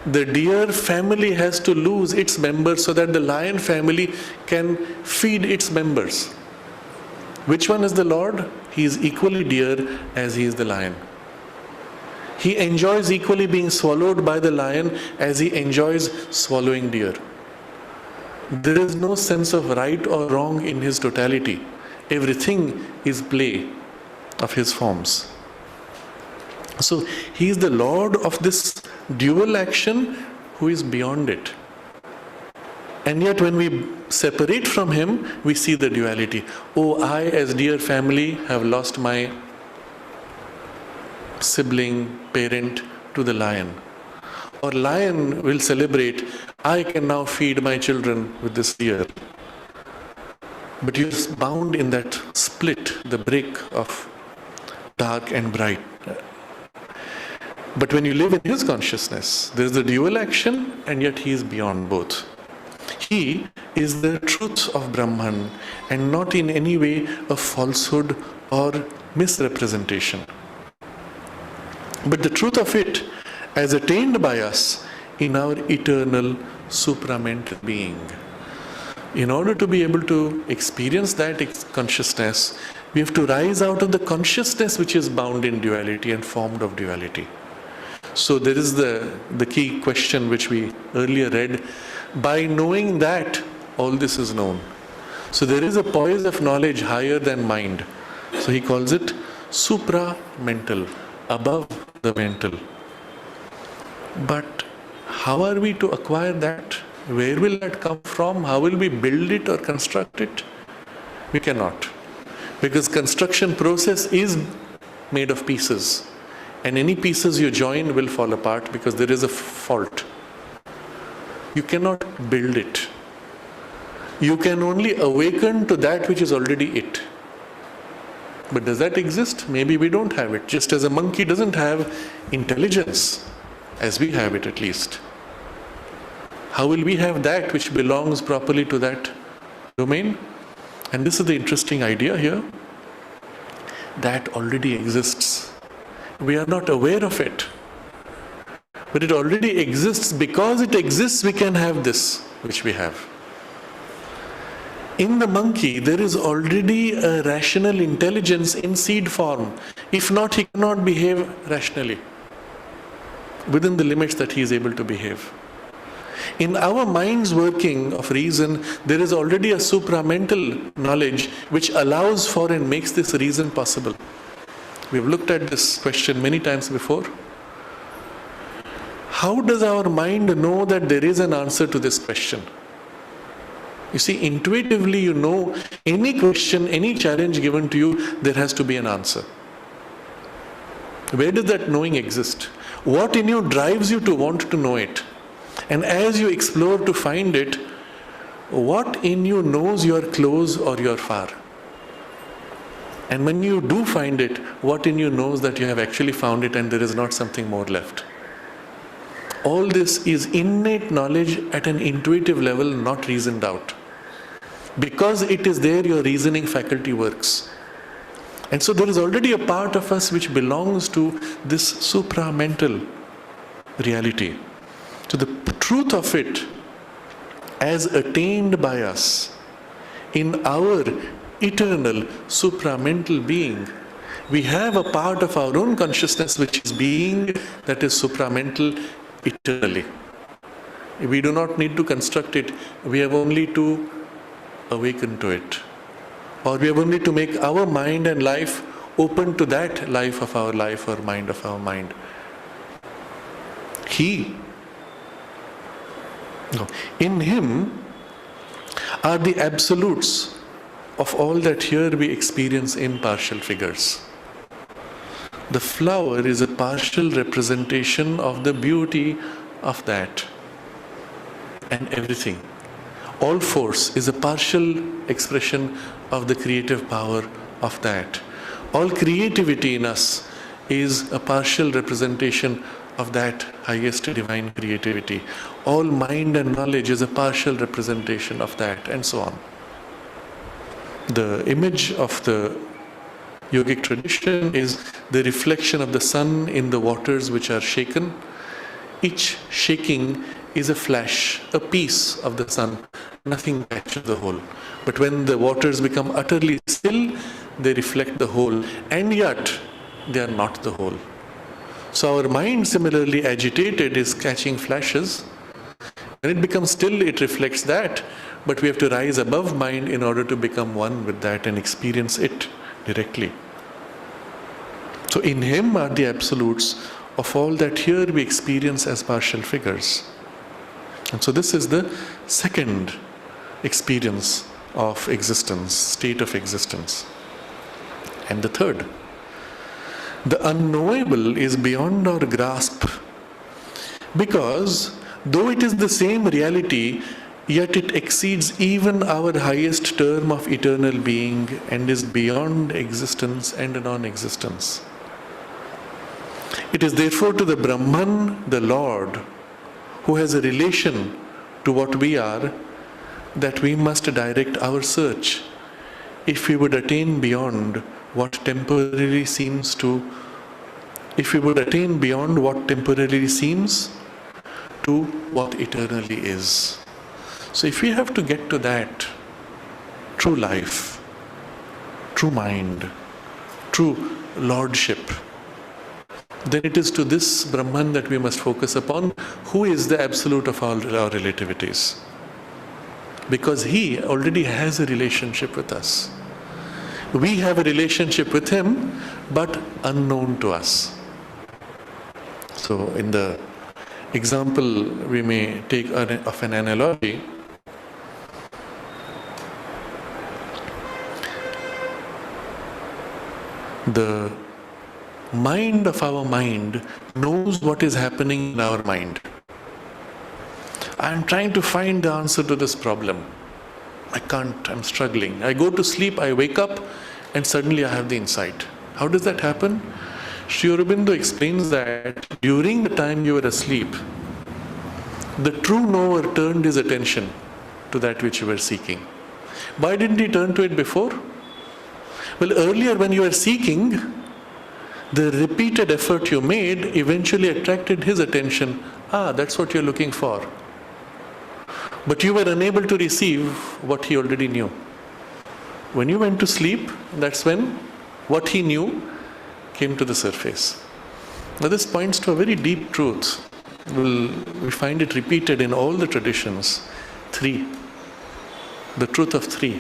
The deer family has to lose its members so that the lion family can feed its members. Which one is the Lord? He is equally deer as He is the lion. He enjoys equally being swallowed by the lion as He enjoys swallowing deer. There is no sense of right or wrong in His totality. Everything is play of His forms. So He is the Lord of this dual action who is beyond it. And yet when we separate from Him, we see the duality. Oh, I as dear family have lost my sibling, parent to the lion. Or lion will celebrate, I can now feed my children with this deer. But you're bound in that split, the break of dark and bright. But when you live in His consciousness, there is the dual action and yet He is beyond both. He is the truth of Brahman and not in any way a falsehood or misrepresentation. But the truth of it as attained by us in our eternal supramental being. In order to be able to experience that consciousness, we have to rise out of the consciousness which is bound in duality and formed of duality. So there is the key question which we earlier read. By knowing that, all this is known. So there is a poise of knowledge higher than mind. So he calls it supra-mental, above the mental. But how are we to acquire that? Where will that come from? How will we build it or construct it? We cannot. Because construction process is made of pieces. And any pieces you join will fall apart because there is a fault. You cannot build it. You can only awaken to that which is already it. But does that exist? Maybe we don't have it. Just as a monkey doesn't have intelligence, as we have it at least. How will we have that which belongs properly to that domain? And this is the interesting idea here. That already exists. We are not aware of it. But it already exists. Because it exists, we can have this which we have. In the monkey, there is already a rational intelligence in seed form. If not, he cannot behave rationally within the limits that he is able to behave. In our mind's working of reason, there is already a supramental knowledge which allows for and makes this reason possible. We have looked at this question many times before. How does our mind know that there is an answer to this question? You see, intuitively you know any question, any challenge given to you, there has to be an answer. Where does that knowing exist? What in you drives you to want to know it? And as you explore to find it, what in you knows you are close or you are far? And when you do find it, what in you knows that you have actually found it and there is not something more left? All this is innate knowledge at an intuitive level, not reasoned out. Because it is there, your reasoning faculty works. And so there is already a part of us which belongs to this supramental reality. So the truth of it, as attained by us in our eternal supramental being, we have a part of our own consciousness which is being, that is supramental eternally. We do not need to construct it. We have only to awaken to it. Or we have only to make our mind and life open to that life of our life or mind of our mind. In Him are the absolutes of all that here we experience in partial figures. The flower is a partial representation of the beauty of that and everything. All force is a partial expression of the creative power of that. All creativity in us is a partial representation of that highest divine creativity. All mind and knowledge is a partial representation of that, and so on. The image of the yogic tradition is the reflection of the sun in the waters which are shaken. Each shaking is a flash, a piece of the sun. Nothing catches the whole. But when the waters become utterly still, they reflect the whole, and yet they are not the whole. So our mind, similarly agitated, is catching flashes. When it becomes still, it reflects that, but we have to rise above mind in order to become one with that and experience it directly. So in Him are the absolutes of all that here we experience as partial figures. And so this is the second experience of existence, state of existence. And the third, the unknowable is beyond our grasp, because though it is the same reality, yet it exceeds even our highest term of eternal being and is beyond existence and non-existence. It is therefore to the Brahman, the Lord, who has a relation to what we are, that we must direct our search if we would attain beyond what temporarily seems to what eternally is. So if we have to get to that true life, true mind, true lordship, then it is to this Brahman that we must focus upon, who is the absolute of all our relativities. Because He already has a relationship with us. We have a relationship with Him, but unknown to us. So in the example we may take of an analogy, the mind of our mind knows what is happening in our mind. I am trying to find the answer to this problem. I can't, I'm struggling. I go to sleep, I wake up, and suddenly I have the insight. How does that happen? Sri Aurobindo explains that during the time you were asleep, the true knower turned his attention to that which you were seeking. Why didn't he turn to it before? Well, earlier when you were seeking, the repeated effort you made eventually attracted his attention. That's what you're looking for. But you were unable to receive what he already knew. When you went to sleep, that's when what he knew came to the surface. Now this points to a very deep truth. We find it repeated in all the traditions. 3. The truth of 3.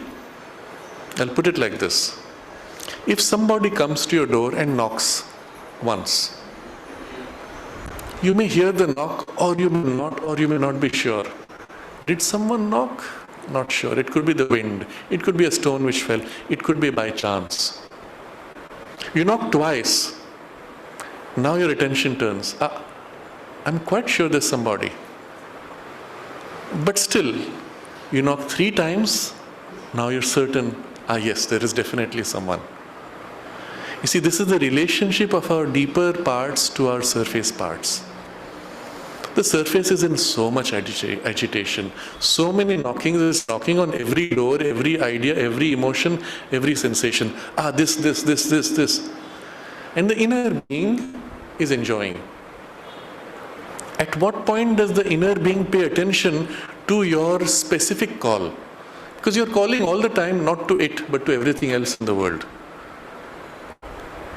I'll put it like this. If somebody comes to your door and knocks once, you may hear the knock, or you may not be sure. Did someone knock? Not sure. It could be the wind. It could be a stone which fell. It could be by chance. You knock twice. Now your attention turns. I'm quite sure there's somebody. But still, you knock 3 times. Now you're certain, yes, there is definitely someone. You see, this is the relationship of our deeper parts to our surface parts. The surface is in so much agitation, so many knockings, is knocking on every door, every idea, every emotion, every sensation. This. And the inner being is enjoying. At what point does the inner being pay attention to your specific call? Because you're calling all the time, not to it, but to everything else in the world.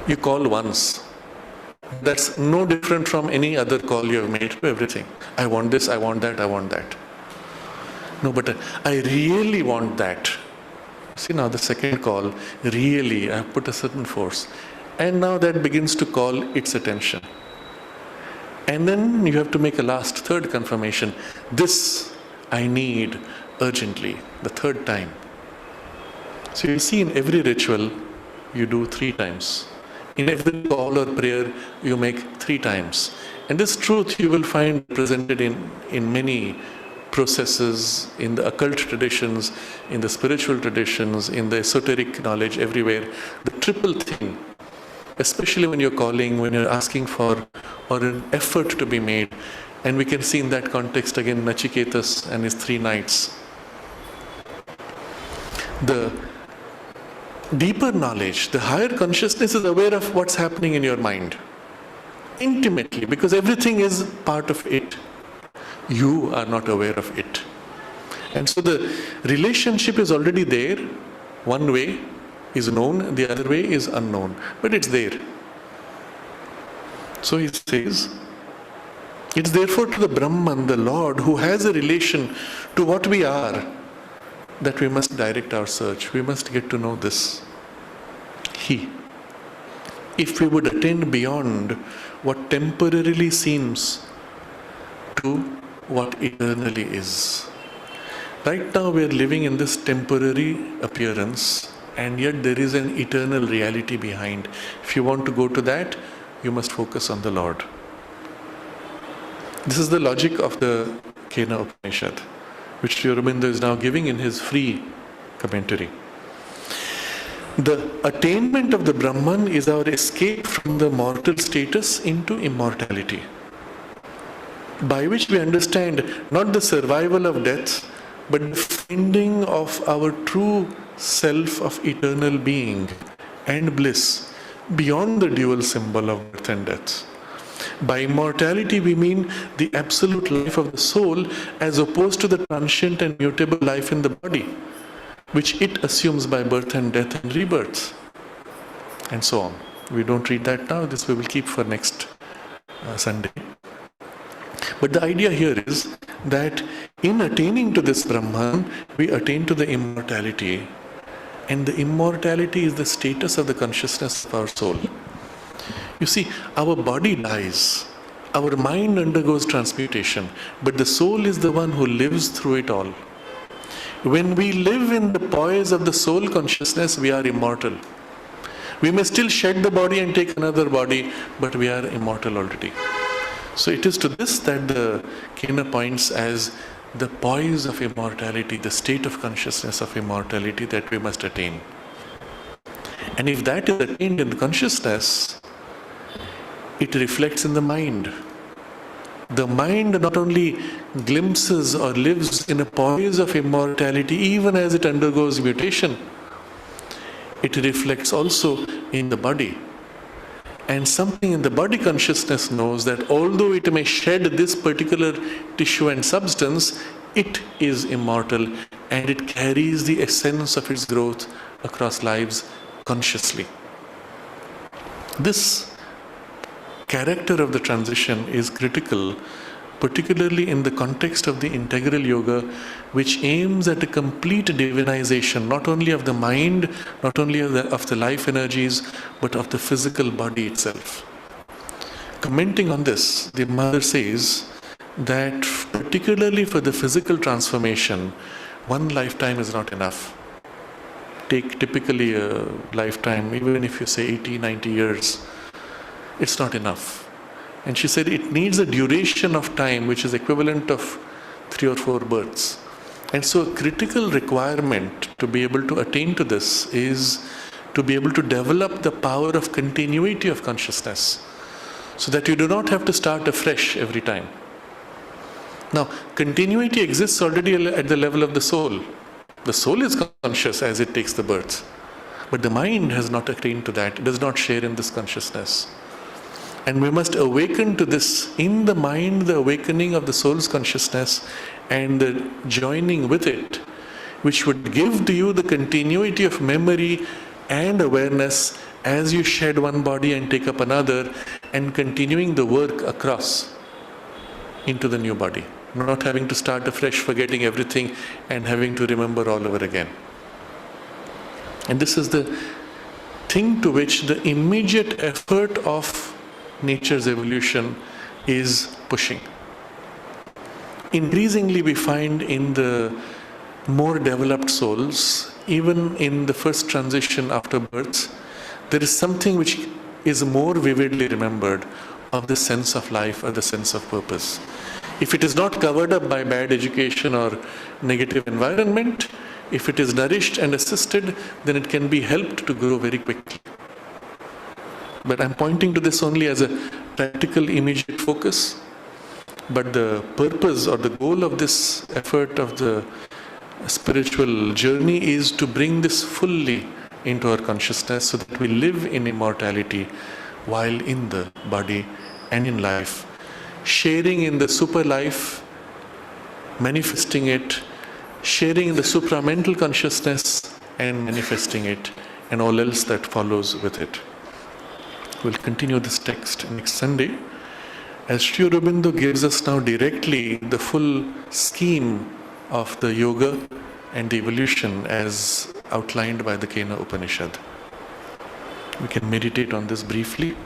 You call once. That's no different from any other call you have made to everything. I want this, I want that, I want that. No, but I really want that. See, now the second call, really, I have put a certain force. And now that begins to call its attention. And then you have to make a last, third confirmation. This I need urgently, the third time. So you see, in every ritual, you do 3 times. In every call or prayer, you make 3 times. And this truth you will find presented in many processes, in the occult traditions, in the spiritual traditions, in the esoteric knowledge, everywhere. The triple thing, especially when you're calling, when you're asking for, or an effort to be made. And we can see in that context again Nachiketas and his 3 knights. The deeper knowledge, the higher consciousness is aware of what's happening in your mind. Intimately, because everything is part of it. You are not aware of it. And so the relationship is already there. One way is known, the other way is unknown. But it's there. So he says, it's therefore to the Brahman, the Lord, who has a relation to what we are, that we must direct our search. We must get to know this. If we would attain beyond what temporarily seems to what eternally is. Right now we are living in this temporary appearance, and yet there is an eternal reality behind. If you want to go to that, you must focus on the Lord. This is the logic of the Kena Upanishad, which Sri Aurobindo is now giving in his free commentary. The attainment of the Brahman is our escape from the mortal status into immortality, by which we understand not the survival of death, but the finding of our true self of eternal being and bliss beyond the dual symbol of birth and death. By immortality we mean the absolute life of the soul as opposed to the transient and mutable life in the body, which it assumes by birth and death and rebirth, and so on. We don't read that now, this we will keep for next Sunday. But the idea here is that in attaining to this Brahman, we attain to the immortality, and the immortality is the status of the consciousness of our soul. You see, our body dies, our mind undergoes transmutation, but the soul is the one who lives through it all. When we live in the poise of the soul consciousness, we are immortal. We may still shed the body and take another body, but we are immortal already. So it is to this that the Kena points as the poise of immortality, the state of consciousness of immortality that we must attain. And if that is attained in consciousness, it reflects in the mind. The mind not only glimpses or lives in a poise of immortality even as it undergoes mutation, it reflects also in the body. And something in the body consciousness knows that although it may shed this particular tissue and substance, it is immortal and it carries the essence of its growth across lives consciously. This character of the transition is critical, particularly in the context of the integral yoga, which aims at a complete divinization, not only of the mind, not only of the life energies, but of the physical body itself. Commenting on this, the mother says that particularly for the physical transformation, one lifetime is not enough. Take typically a lifetime, even if you say 80, 90 years, it's not enough. And she said it needs a duration of time which is equivalent of 3 or 4 births. And so a critical requirement to be able to attain to this is to be able to develop the power of continuity of consciousness, so that you do not have to start afresh every time. Now, continuity exists already at the level of the soul. The soul is conscious as it takes the birth, but the mind has not attained to that. It does not share in this consciousness. And we must awaken to this in the mind, the awakening of the soul's consciousness and the joining with it, which would give to you the continuity of memory and awareness as you shed one body and take up another, and continuing the work across into the new body. Not having to start afresh, forgetting everything and having to remember all over again. And this is the thing to which the immediate effort of nature's evolution is pushing. Increasingly, we find in the more developed souls, even in the first transition after birth, there is something which is more vividly remembered of the sense of life or the sense of purpose. If it is not covered up by bad education or negative environment, if it is nourished and assisted, then it can be helped to grow very quickly. But I'm pointing to this only as a practical, immediate focus. But the purpose or the goal of this effort of the spiritual journey is to bring this fully into our consciousness so that we live in immortality while in the body and in life, sharing in the super life, manifesting it, sharing in the supramental consciousness and manifesting it, and all else that follows with it. We'll continue this text next Sunday, as Sri Aurobindo gives us now directly the full scheme of the yoga and the evolution as outlined by the Kena Upanishad. We can meditate on this briefly.